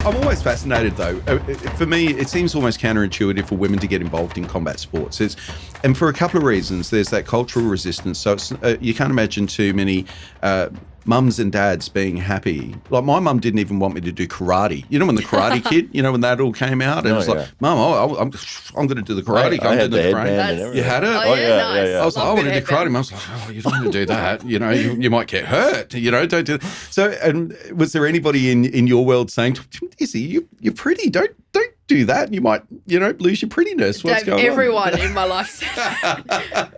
I'm always fascinated, though. For me, it seems almost counterintuitive for women to get involved in combat sports. And for a couple of reasons. There's that cultural resistance. So you can't imagine too many mums and dads being happy. Like my mum didn't even want me to do karate. You know, when the Karate Kid, when that all came out, and it was like, Mum, I'm going to do the karate. I had the headband. You had it? Oh, yeah, nice. yeah. I was like, I want to do karate. Mum's like, oh, you don't want to do that. You might get hurt. Don't do that. So, and was there anybody in your world saying, Izzy, you're pretty. Don't do that. You might, lose your prettiness. What's going on? Everyone in my life,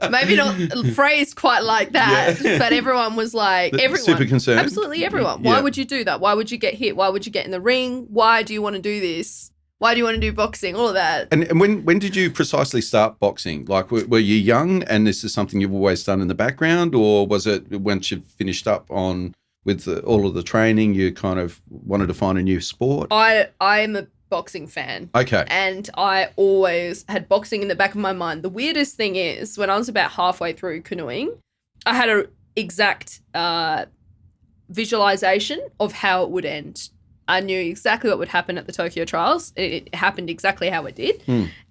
maybe not phrased quite like that, but everyone was like, everyone. Super concerned. Absolutely everyone. Why would you do that? Why would you get hit? Why would you get in the ring? Why do you want to do this? Why do you want to do boxing? All of that. And when did you precisely start boxing? Like, were you young and this is something you've always done in the background, or was it once you finished up with all of the training, you kind of wanted to find a new sport? I am a boxing fan. Okay. And I always had boxing in the back of my mind. The weirdest thing is when I was about halfway through canoeing, I had an exact visualization of how it would end. I knew exactly what would happen at the Tokyo Trials. It happened exactly how it did.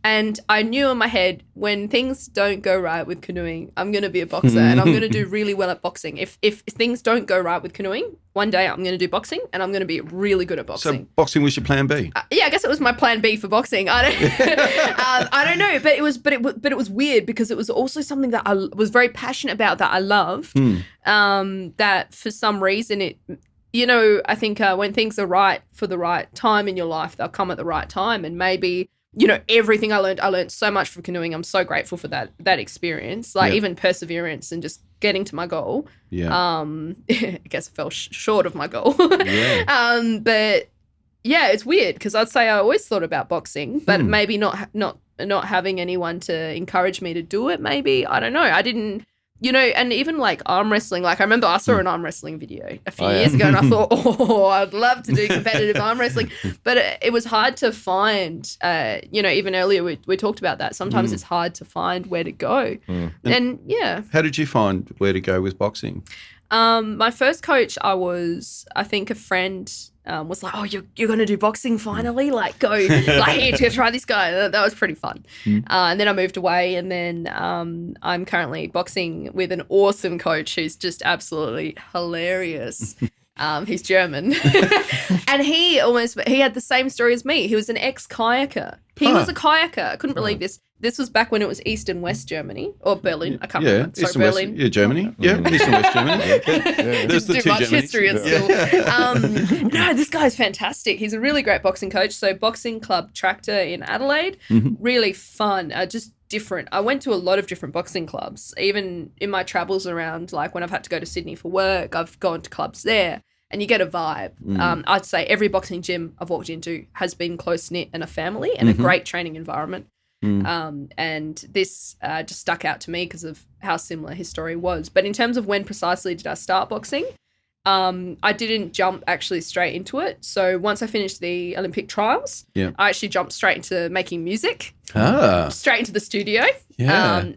And I knew in my head, when things don't go right with canoeing, I'm going to be a boxer and I'm going to do really well at boxing. If things don't go right with canoeing, one day I'm going to do boxing and I'm going to be really good at boxing. So boxing was your plan B? Yeah, I guess it was my plan B for boxing. I don't know, but it was weird because it was also something that I was very passionate about, that I loved. That for some reason I think when things are right for the right time in your life, they'll come at the right time. And maybe, everything I learned so much from canoeing. I'm so grateful for that experience, even perseverance and just getting to my goal. Yeah. I guess I fell short of my goal. Yeah. But yeah, it's weird because I'd say I always thought about boxing, but maybe not having anyone to encourage me to do it. Maybe, I don't know. I didn't. And even like arm wrestling, like I remember I saw an arm wrestling video a few years ago and I thought, I'd love to do competitive arm wrestling. But it was hard to find, even earlier we talked about that. Sometimes it's hard to find where to go. And yeah. How did you find where to go with boxing? My first coach, I think a friend was like, oh, you're going to do boxing finally? Like, go, here to try this guy. That was pretty fun. And then I moved away and then I'm currently boxing with an awesome coach who's just absolutely hilarious. He's German. And he had the same story as me. He was an ex-kayaker. He was a kayaker. I couldn't believe this. This was back when it was East and West Germany, or Berlin. I can't remember. Sorry, East and Berlin. West, Germany. Yeah, East and West Germany. There's the Too two much Germanys. history at school. No, this guy's fantastic. He's a really great boxing coach. So Boxing Club Tractor in Adelaide, really fun, just different. I went to a lot of different boxing clubs. Even in my travels around, like when I've had to go to Sydney for work, I've gone to clubs there. And you get a vibe. I'd say every boxing gym I've walked into has been close-knit and a family and a great training environment. And this just stuck out to me because of how similar his story was. But in terms of when precisely did I start boxing, I didn't jump actually straight into it. So once I finished the Olympic trials, I actually jumped straight into making music, straight into the studio. Canoeing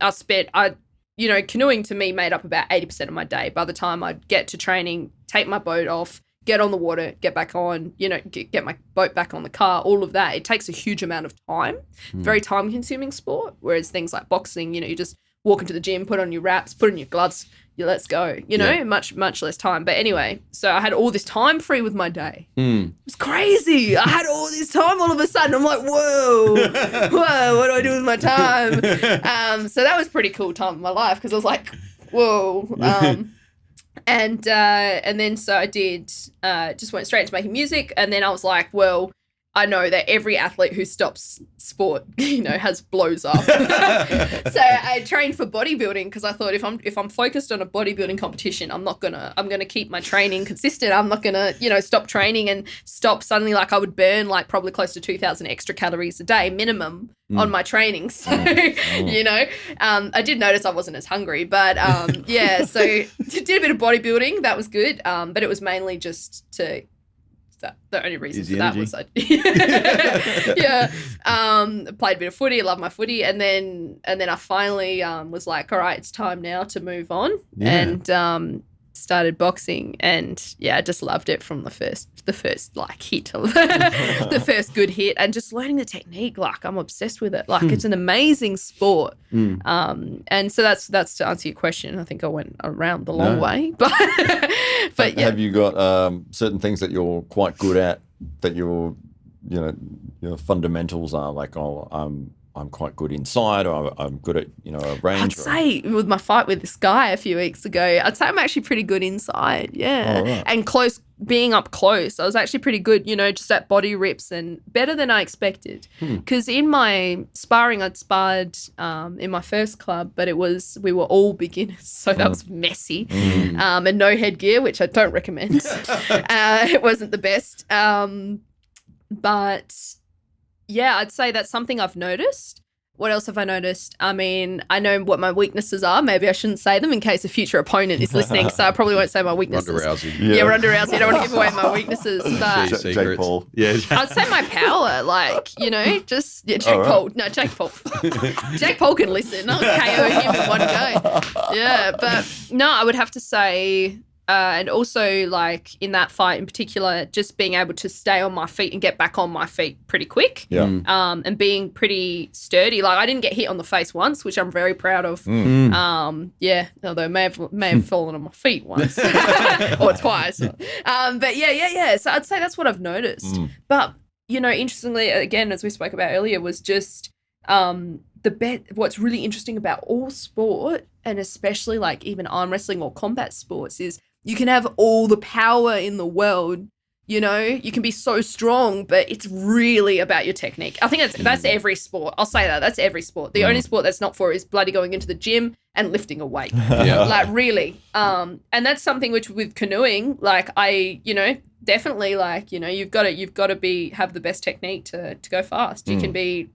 to me made up about 80% of my day. By the time I'd get to training, take my boat off, get on the water, get back on, get my boat back on the car, all of that. It takes a huge amount of time. Very time-consuming sport, whereas things like boxing, you just walk into the gym, put on your wraps, put on your gloves, let's go, much, much less time. But anyway, so I had all this time free with my day. It was crazy. I had all this time all of a sudden. I'm like, whoa, what do I do with my time? So that was a pretty cool time in my life because I was like, whoa. And then so I did, just went straight into making music. And then I was like, well, I know that every athlete who stops sport, blows up. So I trained for bodybuilding because I thought if I'm focused on a bodybuilding competition, I'm gonna keep my training consistent. I'm not gonna, stop training and stop suddenly. Like I would burn like probably close to 2,000 extra calories a day minimum on my training. So, I did notice I wasn't as hungry, but so did a bit of bodybuilding. That was good. But it was mainly just to. The only reason for that was played a bit of footy, loved my footy, and then I finally was like, all right, it's time now to move on. And started boxing, and I just loved it from the first like hit, the first good hit, and just learning the technique. Like I'm obsessed with it. Like it's an amazing sport. And so that's to answer your question. I think I went around the long way, but yeah. Have you got certain things that you're quite good at that your fundamentals are like, I'm quite good inside, or I'm good at, a range? I'd say with my fight with this guy a few weeks ago, I'd say I'm actually pretty good inside, right. And being up close, I was actually pretty good, just at body rips and better than I expected. Because in my sparring, I'd sparred in my first club, but we were all beginners, so that was messy, and no headgear, which I don't recommend. It wasn't the best, but yeah, I'd say that's something I've noticed. What else have I noticed? I mean, I know what my weaknesses are. Maybe I shouldn't say them in case a future opponent is listening, so I probably won't say my weaknesses. Ronda Rousey. Yeah, Ronda Rousey. I don't want to give away my weaknesses. But Jake Paul. Yeah. I'd say my power, Jake Paul. No, Jake Paul. Jake Paul can listen. I'll KO him in one go. Yeah, but no, I would have to say... and also, like, in that fight in particular, just being able to stay on my feet and get back on my feet pretty quick. Yeah. And being pretty sturdy. Like, I didn't get hit on the face once, which I'm very proud of. Although I may have fallen on my feet once or twice. But yeah. So I'd say that's what I've noticed. But, interestingly, again, as we spoke about earlier, was just what's really interesting about all sport, and especially like even arm wrestling or combat sports, is you can have all the power in the world, you can be so strong, but it's really about your technique. I think that's every sport. I'll say that's every sport. The only sport that's not for it is bloody going into the gym and lifting a weight. Like really. And that's something which with canoeing, like definitely like, you've got to have the best technique to go fast. You can be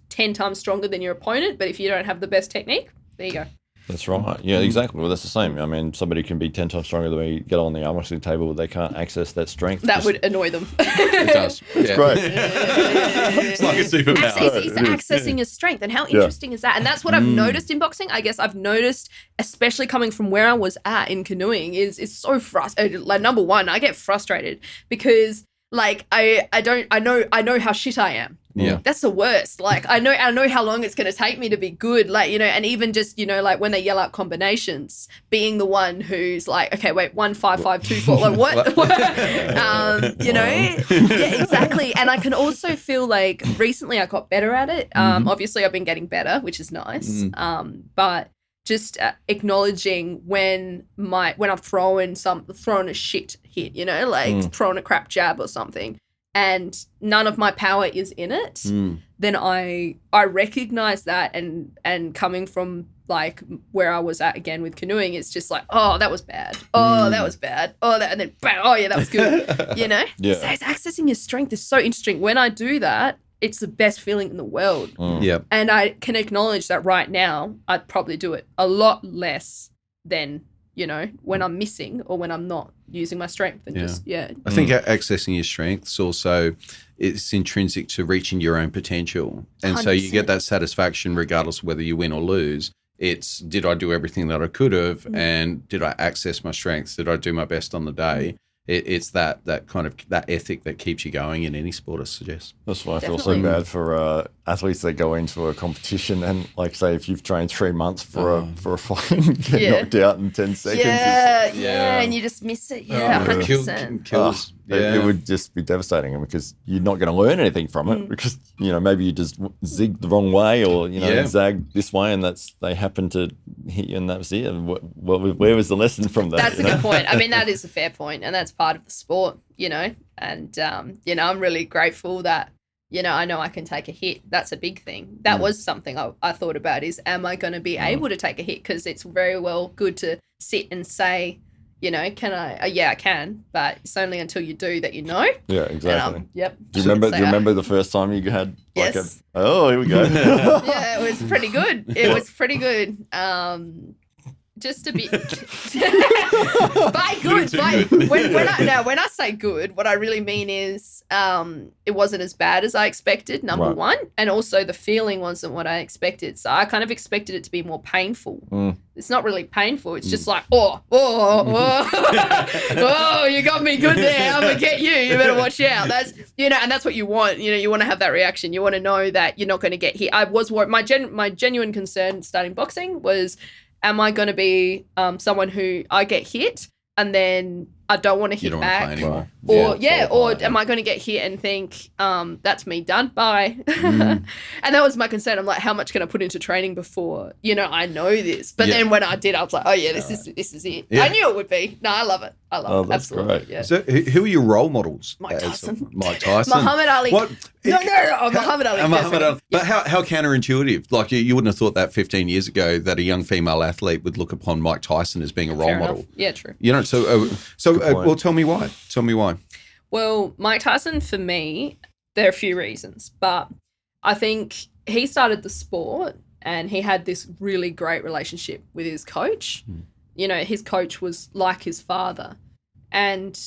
10 times stronger than your opponent, but if you don't have the best technique, there you go. That's right. Yeah, exactly. Well, that's the same. I mean, somebody can be 10 times stronger than me, get on the arm wrestling table, but they can't access that strength. That would annoy them. It does. It's great. It's like a superpower. It's accessing your strength. And how interesting is that? And that's what I've noticed in boxing. I guess I've noticed, especially coming from where I was at in canoeing, is so frustrating. Like, number one, I get frustrated because like I know how shit I am. Yeah. That's the worst. Like I know how long it's going to take me to be good. Like, and even just, like when they yell out combinations, being the one who's like, okay, wait, 1, 5, 5, 2, 4, like what? Yeah, exactly. And I can also feel like recently I got better at it. Obviously I've been getting better, which is nice. But just acknowledging when I've thrown a shit hit, throwing a crap jab or something, and none of my power is in it, then I recognize that, and coming from like where I was at again with canoeing, it's just like, oh, that was bad. Oh, that was bad. Oh, and then bang, oh yeah, that was good. Yeah. So it's accessing your strength is so interesting. When I do that, it's the best feeling in the world. Yeah. And I can acknowledge that right now, I'd probably do it a lot less than, when I'm missing or when I'm not using my strength. And I think accessing your strengths also, it's intrinsic to reaching your own potential. And 100%. So you get that satisfaction regardless of whether you win or lose. It's, did I do everything that I could have? And did I access my strengths? Did I do my best on the day? It's that kind of that ethic that keeps you going in any sport, I suggest. That's why I feel so bad for athletes that go into a competition and, like, say, if you've trained 3 months for a fight and get knocked out in 10 seconds. And you just miss it. 100%. Kills. It would just be devastating because you're not going to learn anything from it because, maybe you just zigged the wrong way or, zagged this way and they happen to hit you and that was it. And where was the lesson from that? That's a good point. I mean, that is a fair point, and that's part of the sport, and, I'm really grateful that, I know I can take a hit. That's a big thing. That was something I thought about is, am I going to be able to take a hit? Because it's very well good to sit and say, can I? Yeah, I can, but it's only until you do that Yeah, exactly. Yep. Do you remember the first time you had like yes. here we go. Yeah, it was pretty good. It was pretty good. just a bit. By good, when I say good, what I really mean is it wasn't as bad as I expected, number Right. one, and also the feeling wasn't what I expected. So I kind of expected it to be more painful. It's not really painful. It's just like, oh, you got me good there. I'm gonna get you. You better watch out. That's and that's what you want. You want to have that reaction. You want to know that you're not going to get hit. I was worried. My genuine concern starting boxing was, am I going to be someone who I get hit and then I don't want to hit You don't want to back? play anymore. Or am I going to get hit and think, that's me done, bye. And that was my concern. I'm like, how much can I put into training before, I know this. But then when I did, I was like, oh yeah, this is it. Yeah. I knew it would be. No, I love it. I love it. that's Absolutely. great. Yeah. So who are your role models? Mike Tyson. Mike Tyson. Muhammad Ali. What? No, Muhammad Ali. Muhammad Ali. definitely. But how counterintuitive? Like you wouldn't have thought that 15 years ago that a young female athlete would look upon Mike Tyson as being a role Fair model. enough. Yeah, true. point. Well, tell me why. Tell me why. Well, Mike Tyson, for me, there are a few reasons, but I think he started the sport and he had this really great relationship with his coach. His coach was like his father. And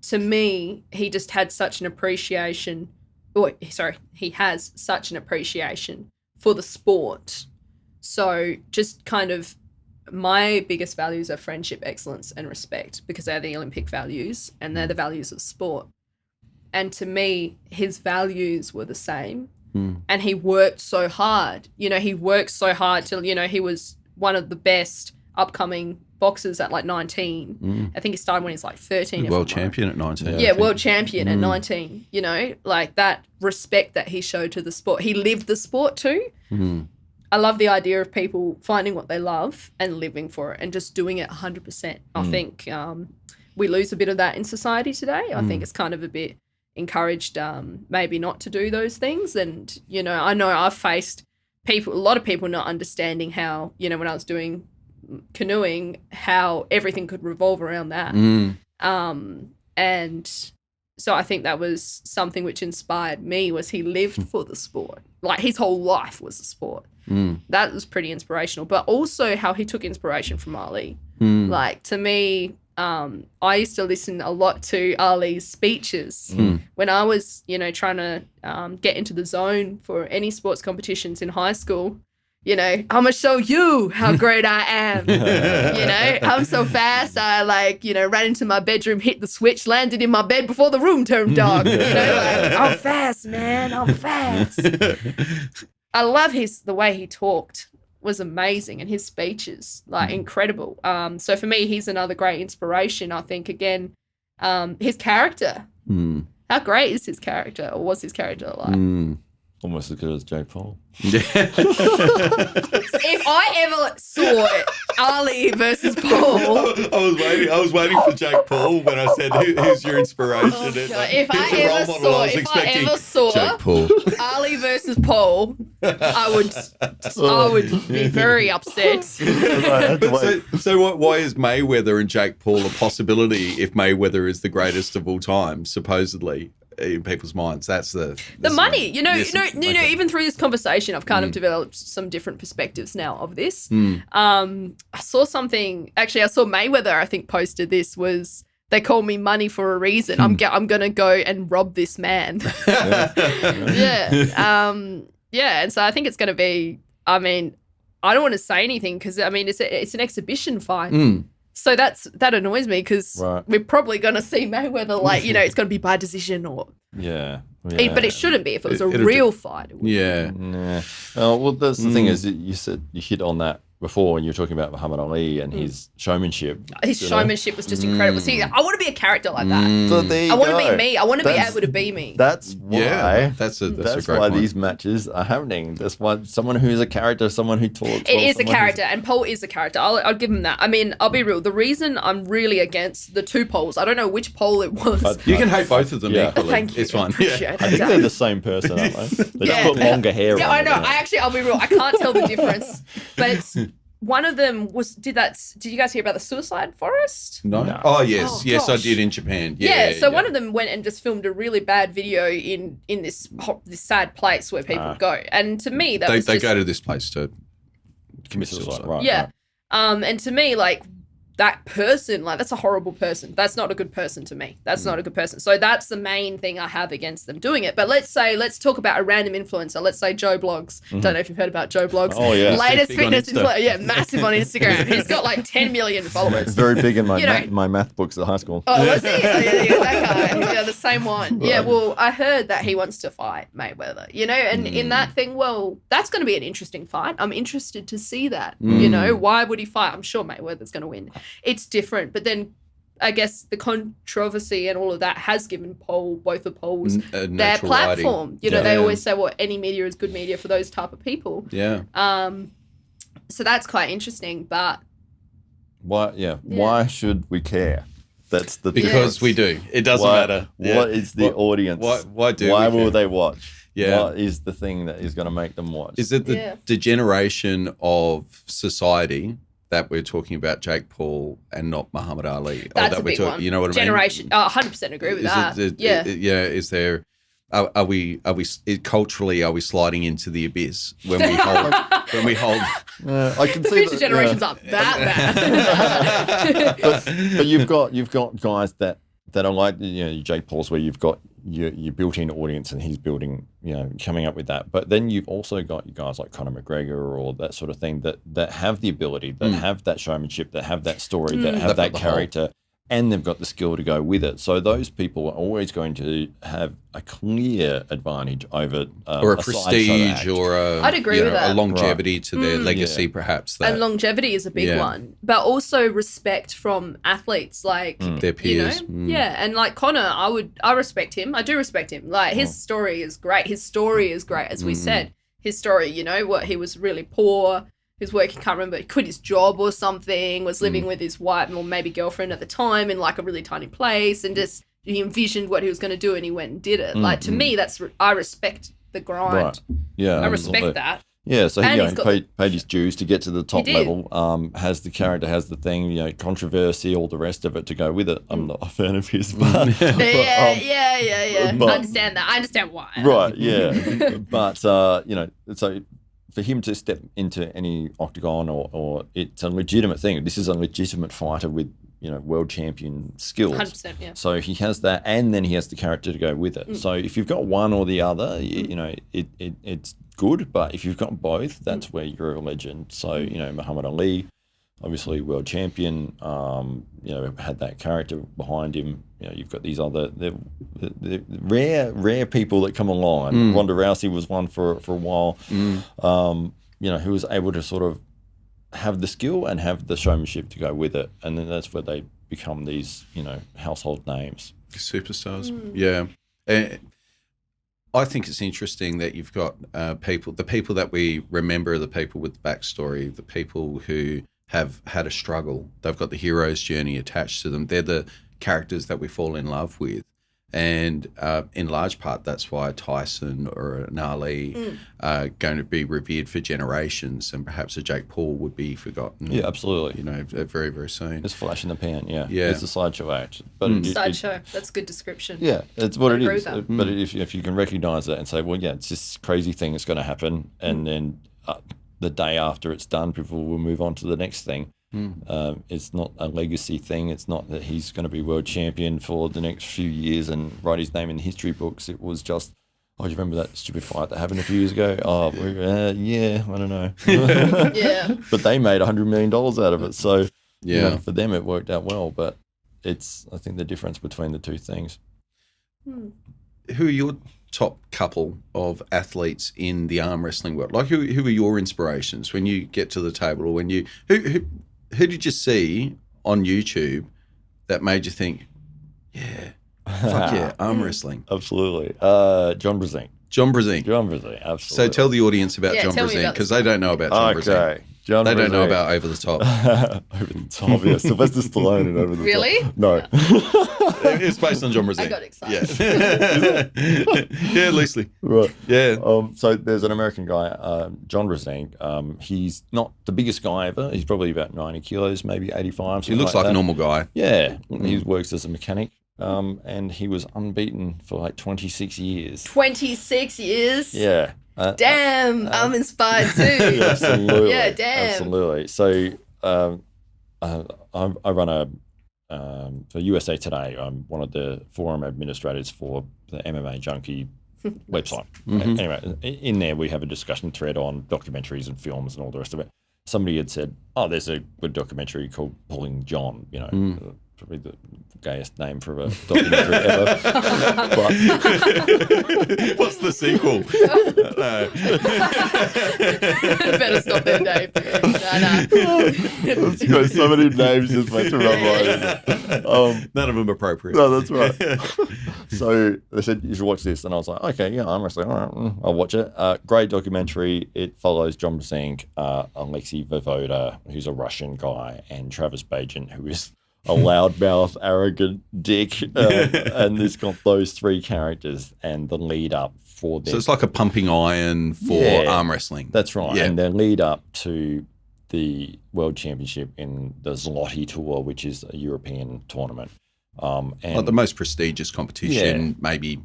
to me, he just had such an appreciation. He has such an appreciation for the sport. So just kind of my biggest values are friendship, excellence, and respect because they're the Olympic values and they're the values of sport. And to me, his values were the same. And he worked so hard. He worked so hard till, he was one of the best upcoming boxers at like 19. I think he started when he was like 13. World champion at 19. Yeah, world champion at 19. Like that respect that he showed to the sport. He lived the sport too. I love the idea of people finding what they love and living for it and just doing it 100%. I think we lose a bit of that in society today. I think it's kind of a bit encouraged maybe not to do those things. And, I know I've faced a lot of people not understanding how, when I was doing canoeing, how everything could revolve around that. And so I think that was something which inspired me was he lived for the sport. Like his whole life was the sport. That was pretty inspirational. But also how he took inspiration from Ali. Like to me, I used to listen a lot to Ali's speeches when I was, trying to get into the zone for any sports competitions in high school. I'm going to show you how great I am. I'm so fast. I ran into my bedroom, hit the switch, landed in my bed before the room turned dark. I'm fast, man. I'm fast. I love the way he talked was amazing and his speeches, incredible. So for me, he's another great inspiration. I think, again, his character. How great is his character or was his character like? Almost as good as Jake Paul. If I ever saw Ali versus Paul, I was waiting for Jake Paul when I said, "Who's your inspiration?" if I ever saw Jake Paul. Ali versus Paul, I would be very upset. Why is Mayweather and Jake Paul a possibility if Mayweather is the greatest of all time, supposedly? In people's minds, that's the money. Even through this conversation, I've kind of developed some different perspectives now of this. I saw something. Actually, I saw Mayweather. I think posted this was they call me money for a reason. I'm gonna go and rob this man. Yeah. And so I think it's gonna be. I mean, I don't want to say anything because it's an exhibition fight. So that annoys me because we're probably going to see Mayweather it's going to be by decision or but it shouldn't be if it was a real fight. Yeah. Well, that's the thing is you said you hit on that before when you were talking about Muhammad Ali and his showmanship. His showmanship was just incredible. See, I want to be a character like that. So there you I want to go. be me. I want to be able to be me. That's why. That's a great why point. these matches are happening. That's why someone who's a character, someone who talks. It is a character, and Paul is a character. I'll give him that. I mean, I'll be real. The reason I'm really against the two Pauls, I don't know which Paul it was. You can hate both of them equally. Thank you. It's fine. Appreciate it. I think they're the same person, aren't they? They just put longer hair on. Yeah, I know. I'll be real. I can't tell the difference, but. One of them did you guys hear about the suicide forest? No. Oh, yes. Oh, yes, I gosh. did in Japan. So one of them went and just filmed a really bad video in this sad place where people go. And to me, that they was go to this place to commit suicide. Right. Yeah. And to me, like, that person, like, that's a horrible person. That's not a good person to me. That's not a good person. So that's the main thing I have against them doing it. But let's talk about a random influencer. Let's say Joe Blogs. Don't know if you've heard about Joe Blogs. Oh, yeah. Latest Big on fitness Insta. influencer. Yeah, massive on Instagram. He's got like 10 million followers. Very big in my You know. my math books at high school. Oh, was he? Oh, yeah, that guy. Yeah, the same one. Yeah, well, I heard that he wants to fight Mayweather, you know, and in that thing, well, that's going to be an interesting fight. I'm interested to see that, you know. Why would he fight? I'm sure Mayweather's going to win. It's different. But then I guess the controversy and all of that has given both the polls their natural platform. lighting. You know, Yeah. they always say, well, any media is good media for those type of people. Yeah. So that's quite interesting. But Why? Yeah. Why should we care? That's the Because difference. we do. It doesn't Why- matter. Yeah. What is the audience? why do Why we will care? they watch? Yeah. What is the thing that is going to make them watch? Is it the Yeah. degeneration of society that we're talking about Jake Paul and not Muhammad Ali? that's that a we're big one. You know what I mean? Generation. 100% agree with Is that. it- yeah. yeah. Is there? Are we culturally? Are we sliding into the abyss when we hold? I can The see future that, generations yeah. aren't that bad. But you've got guys that are like, you know, Jake Paul's, where you've got your built-in audience and he's building, you know, coming up with that. But then you've also got guys like Conor McGregor or that sort of thing that have the ability, that have that showmanship, that have that story, that have They've that got the whole- character, and they've got the skill to go with it. So those people are always going to have a clear advantage over or a sideshow prestige act. or I'd agree with that. a longevity to their legacy, Yeah. perhaps. That And longevity is a big Yeah. one, but also respect from athletes, like their peers. You know, yeah, and like Connor, I respect him. I do respect him. Like his story is great. His story is great, as we said. His story, you know, what he was really poor. He was working, can't remember, he quit his job or something. Was living with his wife or maybe girlfriend at the time in like a really tiny place, and just he envisioned what he was going to do, and he went and did it. Like to me, I respect the grind. Right. Yeah. I respect absolutely. that. Yeah, so And he he's got- paid his dues to get to the top did. level. Has the character, has the thing, you know, controversy, all the rest of it to go with it. I'm not a fan of his, but Yeah. but- I understand that. I understand why. right, yeah. But you know, so for him to step into any octagon or it's a legitimate thing. This is a legitimate fighter with, you know, world champion skills. 100%, yeah. So he has that, and then he has the character to go with it. So if you've got one or the other, you know, it's good. But if you've got both, that's where you're a legend. So, you know, Muhammad Ali, obviously world champion, you know, had that character behind him. You know, you've got these other the rare people that come along. And Ronda Rousey was one for a while. You know, who was able to sort of have the skill and have the showmanship to go with it, and then that's where they become these, you know, household names. Superstars. Yeah. I think it's interesting that you've got the people that we remember are the people with the backstory, the people who have had a struggle. They've got the hero's journey attached to them. They're the characters that we fall in love with. And in large part, that's why Tyson or an Ali are going to be revered for generations, and perhaps a Jake Paul would be forgotten. Yeah, absolutely. You know, very, very soon. It's flash in the pan. Yeah, Yeah. It's a sideshow act, but Sideshow. That's a good description. yeah, it's what it agree is. with that. But if you can recognise it and say, well, yeah, it's this crazy thing that's going to happen, and then the day after it's done, people will move on to the next thing. It's not a legacy thing. It's not that he's going to be world champion for the next few years and write his name in history books. It was just, oh, do you remember that stupid fight that happened a few years ago? Oh, yeah, I don't know. Yeah. But they made $100 million out of it. So, you Yeah. know, for them, it worked out well. But it's, I think, the difference between the two things. Who are your top couple of athletes in the arm wrestling world? Like, who are your inspirations when you get to the table, or when you who did you see on YouTube that made you think, yeah, fuck yeah, arm wrestling? Absolutely. John Brzezinski. John Brzezinski. John Brzezinski, absolutely. So tell the audience about Yeah, John tell me Brzezinski, about because this they don't know about John Brzezinski. Okay. John They don't know Brzezinski. about Over the Top. Over the Top, yeah. Sylvester Stallone and Over the Really? Top. No. It's based on John Brzezinski. I got excited. Yeah, yeah, loosely. Right. Yeah. So there's an American guy, John Brzezinski. He's not the biggest guy ever. He's probably about 90 kilos, maybe 85. He looks like a that. normal guy. Yeah. He works as a mechanic. And he was unbeaten for like 26 years. 26 years. Yeah. Damn, I'm inspired too. Absolutely. Yeah, damn. Absolutely. So I run for USA Today. I'm one of the forum administrators for the MMA Junkie website. Anyway, in there we have a discussion thread on documentaries and films and all the rest of it. Somebody had said, "Oh, there's a good documentary called Pulling John." Probably the gayest name for a documentary ever. But what's the sequel? Better stop there, Dave. No. It's got so many names just went to my mind. None of them appropriate. No, that's right. So they said, you should watch this. And I was like, okay, yeah, I'm wrestling. All right, I'll watch it. Great documentary. It follows John Brzenk, Alexei Vovoda, who's a Russian guy, and Travis Bagent, who is a loudmouth, arrogant dick. And it's got those three characters and the lead up for them. So it's like a pumping iron for arm wrestling. That's right. Yeah. And the lead up to the World Championship in the Zloty Tour, which is a European tournament. And like the most prestigious competition maybe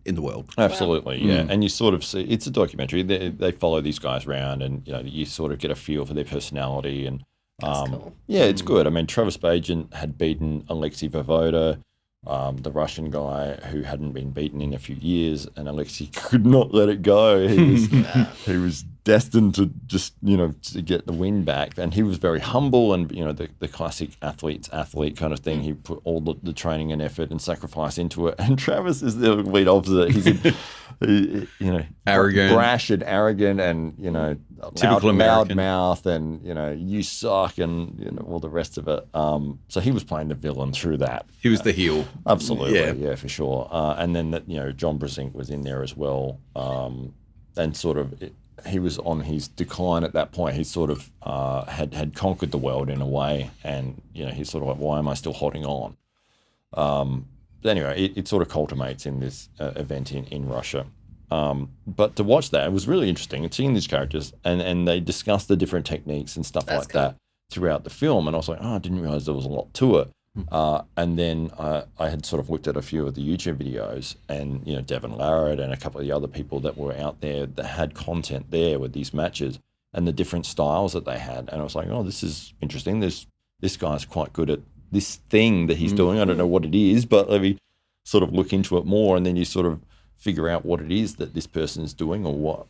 in the world. Absolutely, yeah. And you sort of see, it's a documentary. They follow these guys around and, you sort of get a feel for their personality. And cool. Yeah, it's good. I mean, Travis Bagent had beaten Alexei Vovoda, the Russian guy who hadn't been beaten in a few years, and Alexei could not let it go. He was destined to just, to get the win back. And he was very humble and, the classic athlete's athlete kind of thing. He put all the training and effort and sacrifice into it. And Travis is the complete opposite. He's, arrogant, brash and arrogant and, typical loud American mouth and, you suck and, all the rest of it. So he was playing the villain through that. He was the heel. Absolutely. Yeah, for sure. And then, John Brzenk was in there as well. And sort of... he was on his decline at that point. He sort of had conquered the world in a way, and he's sort of like, why am I still holding on? Anyway, it sort of culminates in this event in Russia. But to watch that, it was really interesting. And seeing these characters, and they discuss the different techniques and stuff like that throughout the film. And I was like, I didn't realize there was a lot to it. And then I had sort of looked at a few of the YouTube videos and, Devin Larratt and a couple of the other people that were out there that had content there with these matches and the different styles that they had. And I was like, oh, this is interesting. This guy's quite good at this thing that he's doing. I don't know what it is, but let me sort of look into it more. And then you sort of figure out what it is that this person is doing or what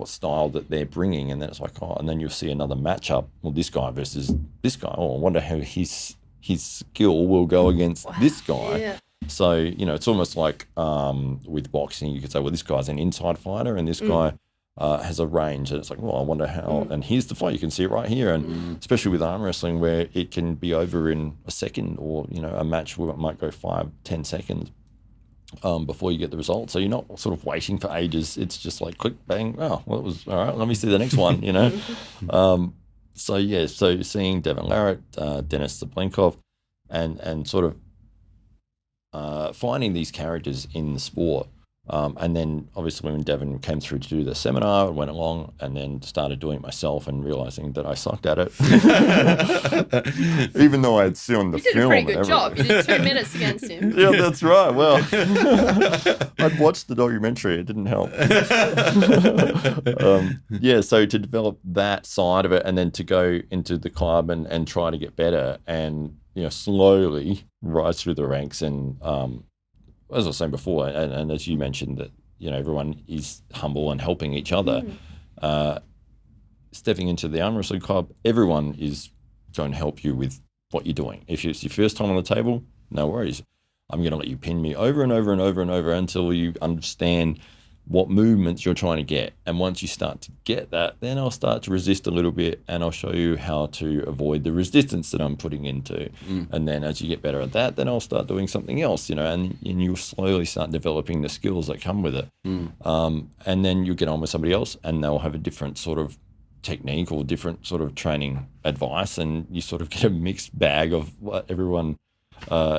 style that they're bringing. And then it's like, and then you'll see another matchup. Well, this guy versus this guy. Oh, I wonder how his skill will go against this guy. Yeah. So, it's almost like with boxing, you could say, well, this guy's an inside fighter and this guy has a range. And it's like, well, I wonder how. And here's the fight. You can see it right here. And especially with arm wrestling where it can be over in a second or, a match where it might go 5-10 seconds before you get the result. So you're not sort of waiting for ages. It's just like click, bang. Oh, well, it was all right. Let me see the next one, So seeing Devin Larratt, Denis Zablenkov, and sort of finding these characters in the sport. And then obviously when Devin came through to do the seminar, I went along and then started doing it myself and realizing that I sucked at it. Even though I had seen the film. You did a pretty good job. You did 2 minutes against him. Yeah, that's right. Well, I'd watched the documentary. It didn't help. So to develop that side of it and then to go into the club and try to get better and, slowly rise through the ranks and, as I was saying before, and as you mentioned that, everyone is humble and helping each other. Stepping into the arm wrestling club, everyone is going to help you with what you're doing. If it's your first time on the table, no worries. I'm going to let you pin me over and over and over and over until you understand what movements you're trying to get. And once you start to get that, then I'll start to resist a little bit and I'll show you how to avoid the resistance that I'm putting into. And then as you get better at that, then I'll start doing something else, and you'll slowly start developing the skills that come with it. And then you get on with somebody else and they'll have a different sort of technique or different sort of training advice, and you sort of get a mixed bag of what everyone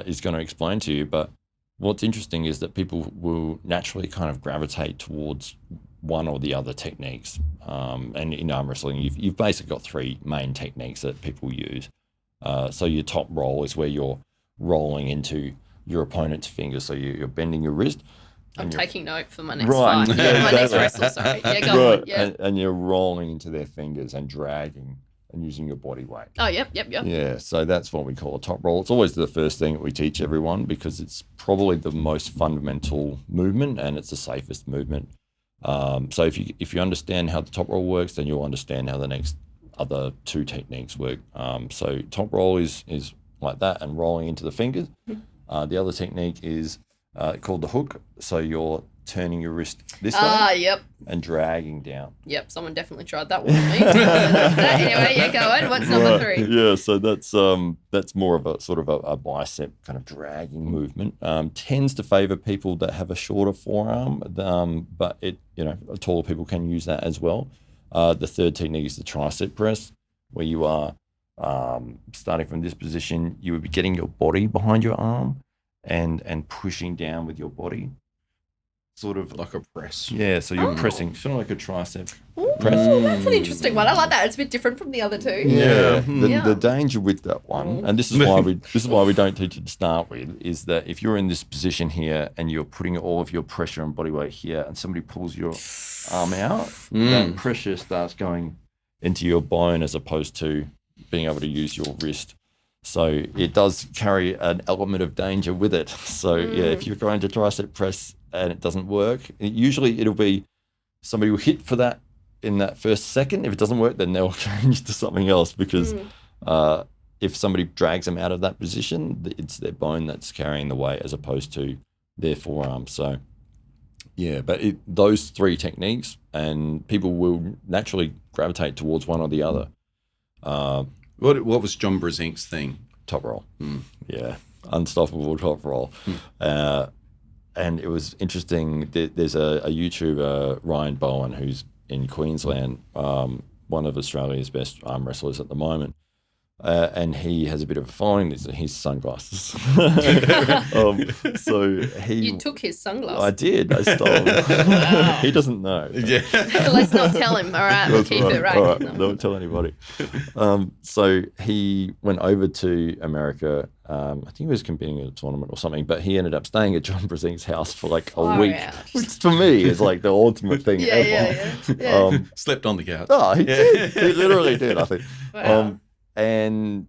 is going to explain to you. But what's interesting is that people will naturally kind of gravitate towards one or the other techniques. And in arm wrestling, you've basically got 3 main techniques that people use. So your top roll is where you're rolling into your opponent's fingers. So you're bending your wrist. I'm taking note for my next fight. Yeah, my next wrestle, sorry. Yeah, go on. Yeah. And you're rolling into their fingers and dragging and using your body weight. Oh, yep. Yeah, so that's what we call a top roll. It's always the first thing that we teach everyone because it's probably the most fundamental movement and it's the safest movement. So if you understand how the top roll works, then you'll understand how the next other two techniques work. So top roll is like that and rolling into the fingers. The other technique is called the hook. So you're turning your wrist this way Yep. and dragging down. Yep, someone definitely tried that one with me. Anyway, yeah, go on. What's number 3? Yeah, so that's more of a sort of a bicep kind of dragging movement. Tends to favor people that have a shorter forearm, but taller people can use that as well. The third technique is the tricep press, where you are starting from this position. You would be getting your body behind your arm and pushing down with your body. Sort of like a press. Yeah, so you're pressing, sort of like a tricep press. That's an interesting one. I like that. It's a bit different from the other two. Yeah. The danger with that one, and this is why we don't teach it to start with, is that if you're in this position here and you're putting all of your pressure and body weight here, and somebody pulls your arm out, that pressure starts going into your bone as opposed to being able to use your wrist. So it does carry an element of danger with it. So if you're going to tricep press and it doesn't work, usually it'll be somebody will hit for that in that first second. If it doesn't work, then they'll change to something else because if somebody drags them out of that position, it's their bone that's carrying the weight as opposed to their forearm. So yeah, but those three techniques, and people will naturally gravitate towards one or the other. What was John Brzezink's thing? Top roll. Yeah, unstoppable top roll. And it was interesting. There's a YouTuber, Ryan Bowen, who's in Queensland, one of Australia's best arm wrestlers at the moment. And he has a bit of a following. His sunglasses. You took his sunglasses. I did. I stole them. Wow. He doesn't know. Yeah. Let's not tell him. All right, we'll keep it right. All right. Don't tell anybody. So he went over to America. I think he was competing in a tournament or something, but he ended up staying at John Brzezink's house for like a week, which for me is like the ultimate thing ever. Yeah. Slept on the couch. Oh, he did. He literally did, I think. Wow. Came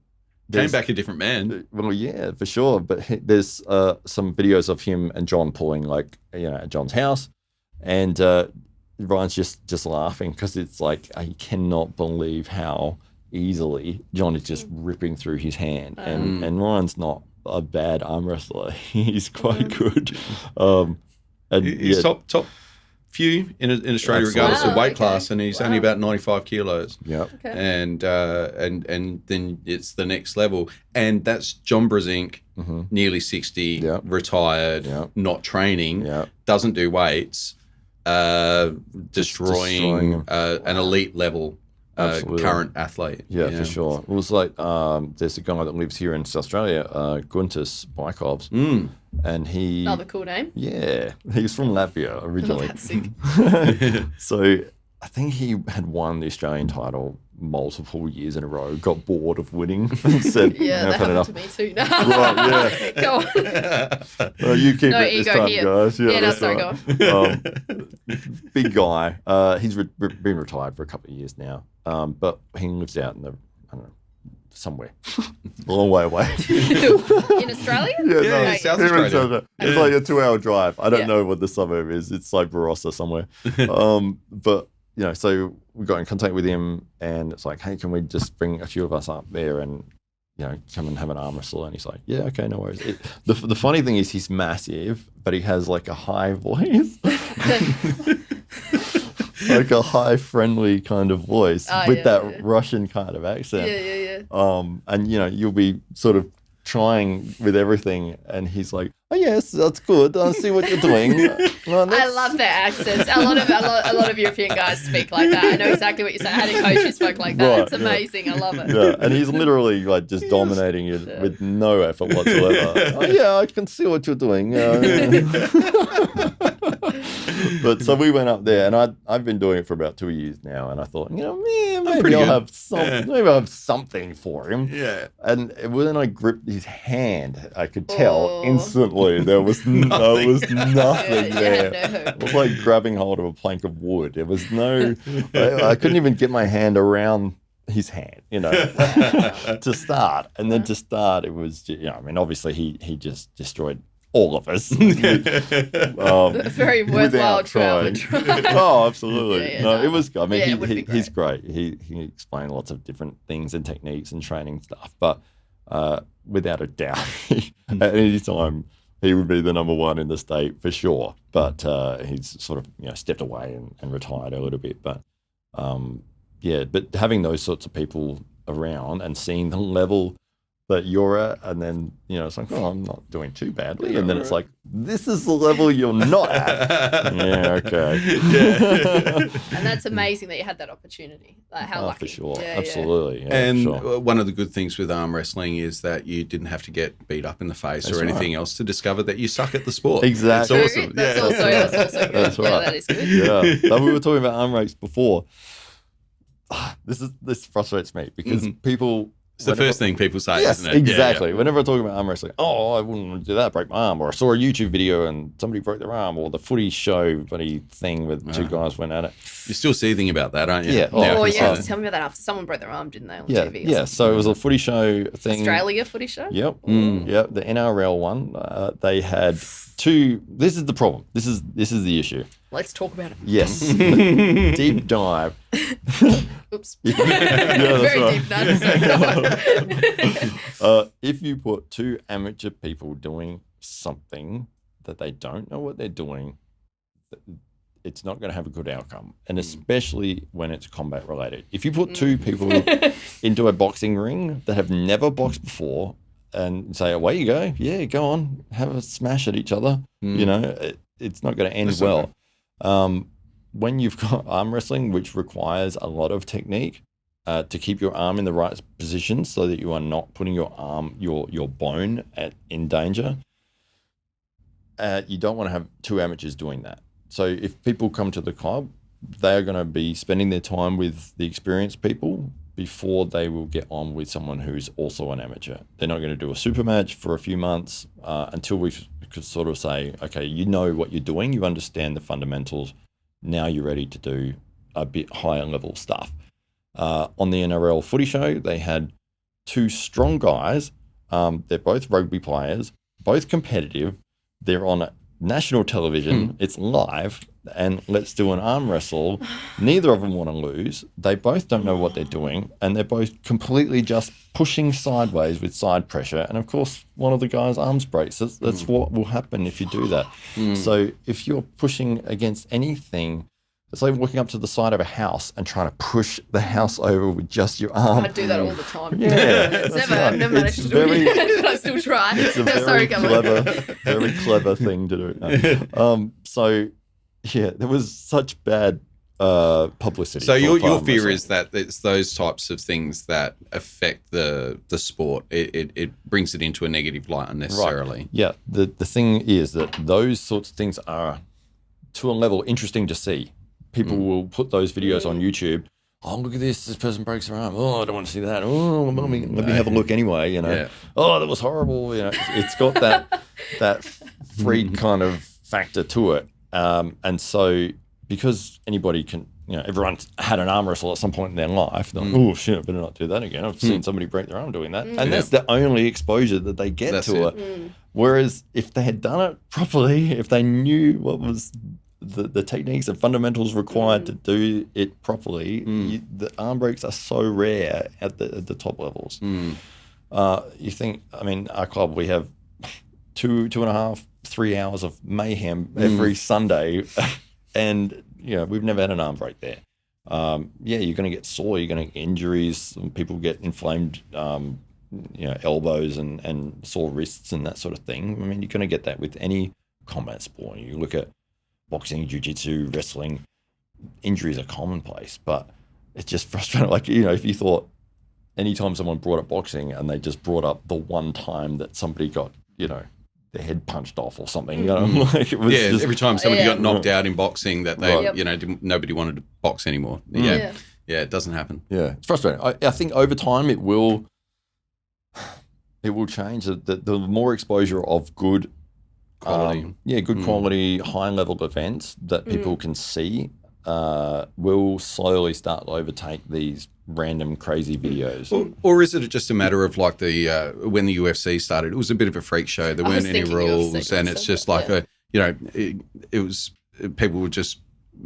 back a different man. Well, yeah, for sure. But there's some videos of him and John pulling at John's house, and Ryan's just laughing because it's like he cannot believe how easily John is just ripping through his hand, and Ryan's not a bad arm wrestler. He's quite good. He's top few in Australia, regardless of weight class, and he's only about 95 kilos. Yeah. Okay. And then it's the next level, and that's John Brezink, nearly 60, retired, not training, doesn't do weights, destroying an elite level current athlete. Yeah, for sure. It was like there's a guy that lives here in South Australia, Guntis Bykovs, and he another cool name. Yeah, he's from Latvia originally. That's sick. So I think he had won the Australian title multiple years in a row, got bored of winning and said, that happened to me too. Right, Go on. You keep No it this ego time, here. guys. That's right. Go on. Big guy. He's been retired for a couple of years now, but he lives out in somewhere, a long way away. In Australia? Yeah, South Australia. It's like a 2-hour drive. I don't know what the suburb is. It's like Barossa somewhere. But so we got in contact with him, and it's like, hey, can we just bring a few of us up there and come and have an arm wrestle? And he's like, yeah, okay, no worries. The funny thing is he's massive, but he has like a high voice. Like a high, friendly kind of voice with that Russian kind of accent. Yeah. And you'll be sort of trying with everything, and he's like, "Oh yes, that's good. I see what you're doing." I love their accents. A lot of European guys speak like that. I know exactly what you're saying. I had a coach who spoke like that. Right, it's amazing. I love it. Yeah, and he's literally like just dominating it with no effort whatsoever. Oh yeah, I can see what you're doing. But so we went up there, and I've been doing it for about 2 years now, and I thought, maybe I'll have something for him. Yeah. And when I gripped his hand, I could tell instantly there was nothing there. It was like grabbing hold of a plank of wood. There was no, I couldn't even get my hand around his hand, to start. And then to start, it was, I mean, obviously he just destroyed all of us. A very worthwhile trial. Oh, absolutely. Yeah, no, it was good. I mean, he's great. He explained lots of different things and techniques and training stuff, but without a doubt, at any time, he would be the number one in the state for sure. But he's sort of stepped away and retired a little bit. But but having those sorts of people around and seeing the level that you're at, and then it's like, oh, I'm not doing too badly, and then it's like, this is the level you're not at. Yeah, okay. And that's amazing that you had that opportunity. Like, how lucky. For sure, yeah, absolutely. Yeah, and sure. one of the good things with arm wrestling is that you didn't have to get beat up in the face That's or anything else to discover that you suck at the sport. Exactly. It's awesome. That's also good. That's right. Yeah, that is good. Yeah, like we were talking about arm rakes before. This frustrates me because people. It's the first thing people say, yes, isn't it? exactly. Yeah. Whenever I talk about arm wrestling, I wouldn't want to do that, break my arm. Or I saw a YouTube video and somebody broke their arm, or the footy show buddy thing with two guys went at it. You're still seething about that, aren't you? Yeah. Tell me about that after someone broke their arm, didn't they, on TV? Yeah, so it was a footy show thing. Australia footy show? Yep. Yep, the NRL one. They had two. This is the problem. This is the issue. Let's talk about it. Yes. Deep dive. Oops. That's Very right. deep. That. If you put two amateur people doing something that they don't know what they're doing, it's not going to have a good outcome. And especially when it's combat related. If you put two people into a boxing ring that have never boxed before and say, away you go. Yeah, go on. Have a smash at each other. It's not going to end well. When you've got arm wrestling, which requires a lot of technique to keep your arm in the right position so that you are not putting your arm, your bone in danger, you don't want to have two amateurs doing that. So if people come to the club, they are going to be spending their time with the experienced people before they will get on with someone who's also an amateur. They're not going to do a super match for a few months until we could sort of say, okay, you know what you're doing, you understand the fundamentals, now you're ready to do a bit higher level stuff. On the NRL footy show, they had two strong guys. They're both rugby players, both competitive. They're on national television. It's live. And let's do an arm wrestle. Neither of them want to lose. They both don't know what they're doing. And they're both completely just pushing sideways with side pressure. And of course, one of the guys' arms breaks. That's what will happen if you do that. So if you're pushing against anything, it's like walking up to the side of a house and trying to push the house over with just your arm. I do that all the time. Yeah, I've never managed to do it, but I still try. It's a very clever thing to do. So, yeah, there was such bad publicity. So your fear wrestling. is that it's those types of things that affect the sport. It brings it into a negative light unnecessarily. Right. Yeah, the thing is that those sorts of things are, to a level, interesting to see. People will put those videos on YouTube. Oh, look at this person breaks their arm. Oh, I don't want to see that. Oh, let me have a look anyway, Yeah. Oh, that was horrible. It's got that freak kind of factor to it. And so because anybody can, everyone's had an arm wrestle at some point in their life. They're like, oh shit, I better not do that again. I've seen somebody break their arm doing that. And that's the only exposure that they get to it. Whereas if they had done it properly, if they knew what was the techniques and fundamentals required to do it properly, the arm breaks are so rare at the top levels. You think, our club, we have 2.5, 3 hours of mayhem every Sunday, and we've never had an arm break there. You're going to get sore, you're going to get injuries, and people get inflamed elbows and sore wrists and that sort of thing. You're going to get that with any combat sport. You look at boxing, jiu-jitsu, wrestling, injuries are commonplace, but it's just frustrating. Like, if you thought anytime someone brought up boxing and they just brought up the one time that somebody got, their head punched off or something, like it was just, every time somebody got knocked out in boxing that they, nobody wanted to box anymore. Yeah, it doesn't happen. Yeah, it's frustrating. I think over time it will change. The more exposure of good quality. Quality, high level events that people can see will slowly start to overtake these random crazy videos. Or is it just a matter of like when the UFC started, it was a bit of a freak show. There weren't any rules, and it's just like it was people were just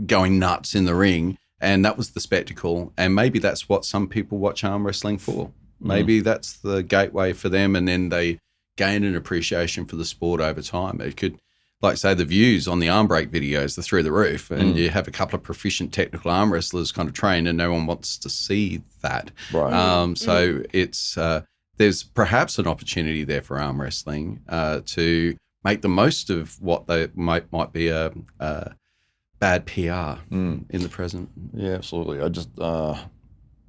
going nuts in the ring, and that was the spectacle. And maybe that's what some people watch arm wrestling for. Maybe that's the gateway for them, and then they gain an appreciation for the sport over time. It could, like say, the views on the arm break videos are through the roof, and you have a couple of proficient technical arm wrestlers kind of trained, and no one wants to see that. Right. So it's there's perhaps an opportunity there for arm wrestling to make the most of what they might be a bad PR in the present. Yeah, absolutely. I just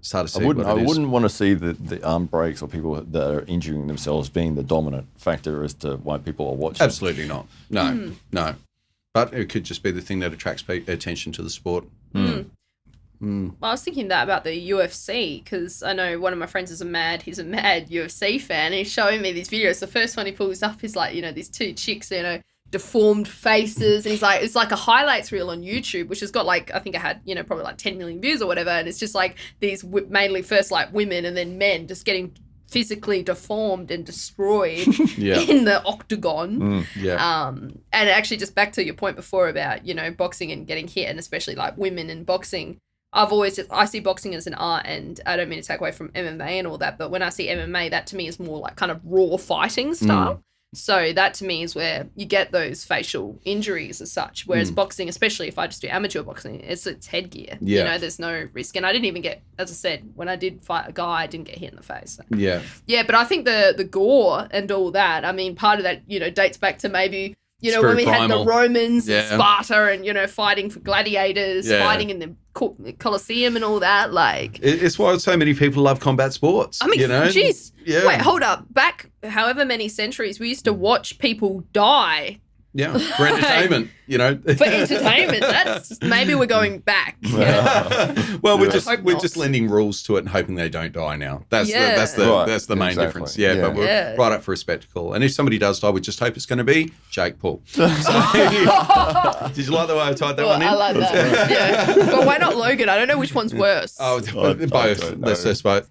Start to see I what it is. wouldn't want to see the arm breaks or people that are injuring themselves being the dominant factor as to why people are watching. Absolutely not. No, no. But it could just be the thing that attracts attention to the sport. Well, I was thinking that about the UFC, because I know one of my friends he's a mad UFC fan, and he's showing me these videos. The first one he pulls up is like, these two chicks, deformed faces, and he's like, it's like a highlights reel on YouTube, which has got like, I think it had, probably like 10 million views or whatever, and it's just like these mainly first like women and then men just getting physically deformed and destroyed in the octagon. And actually, just back to your point before about, boxing and getting hit, and especially like women in boxing, I see boxing as an art, and I don't mean to take away from MMA and all that, but when I see MMA, that to me is more like kind of raw fighting style. So that to me is where you get those facial injuries as such. Whereas boxing, especially if I just do amateur boxing, it's headgear. Yeah. There's no risk. And I didn't even get, as I said, when I did fight a guy, I didn't get hit in the face. So. Yeah. Yeah, but I think the gore and all that, I mean, part of that, dates back to maybe, when we had the Romans and Sparta and, fighting for gladiators, fighting in the Colosseum and all that, like... It's why so many people love combat sports. I mean, geez. Yeah. Wait, hold up. Back however many centuries, we used to watch people die. Yeah, for entertainment, For entertainment, that's maybe we're going back. Well, we're just lending rules to it and hoping they don't die now. That's the main difference. Yeah, but we're right up for a spectacle. And if somebody does die, we just hope it's going to be Jake Paul. So, did you like the way I tied that one in? I like that. Yeah, but why not Logan? I don't know which one's worse. Both. Let's just both.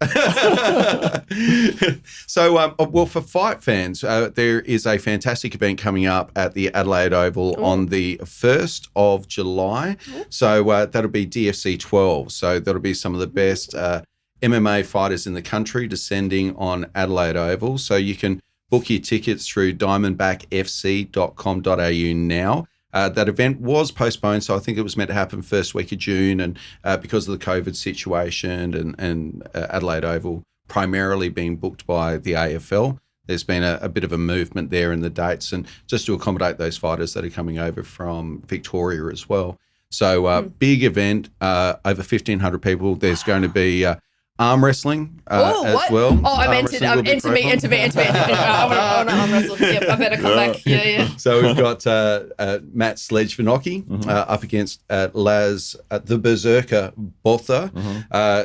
So, well, for fight fans, there is a fantastic event coming up at the Adelaide Oval on the 1st of July. So that'll be DFC 12. So that'll be some of the best MMA fighters in the country descending on Adelaide Oval. So you can book your tickets through diamondbackfc.com.au now. That event was postponed, so I think it was meant to happen first week of June, and because of the COVID situation and Adelaide Oval primarily being booked by the AFL, there's been a bit of a movement there in the dates, and just to accommodate those fighters that are coming over from Victoria as well. So big event, over 1,500 people. There's going to be arm wrestling as well. Oh, I'm entered me. I want to arm wrestle. Yep, I better come back. Yeah. So we've got Matt Sledge-Vanocki up against Laz the Berserker Botha.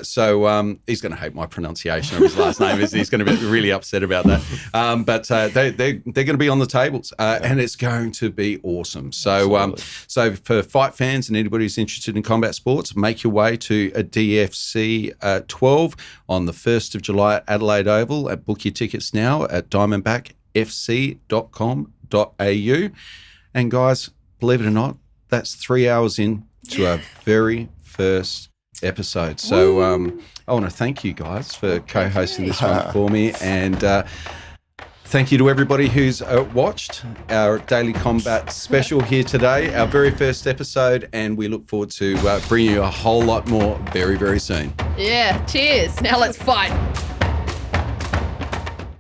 So he's going to hate my pronunciation of his last name. He's going to be really upset about that. But they're going to be on the tables, and it's going to be awesome. So so for fight fans and anybody who's interested in combat sports, make your way to a DFC 12 on the 1st of July at Adelaide Oval. Book your tickets now at diamondbackfc.com.au. And guys, believe it or not, that's 3 hours into our very first episode. So I want to thank you guys for co-hosting this one for me, and thank you to everybody who's watched our Daily Combat special here today, our very first episode, and we look forward to bringing you a whole lot more very, very soon. Yeah, cheers. Now let's fight.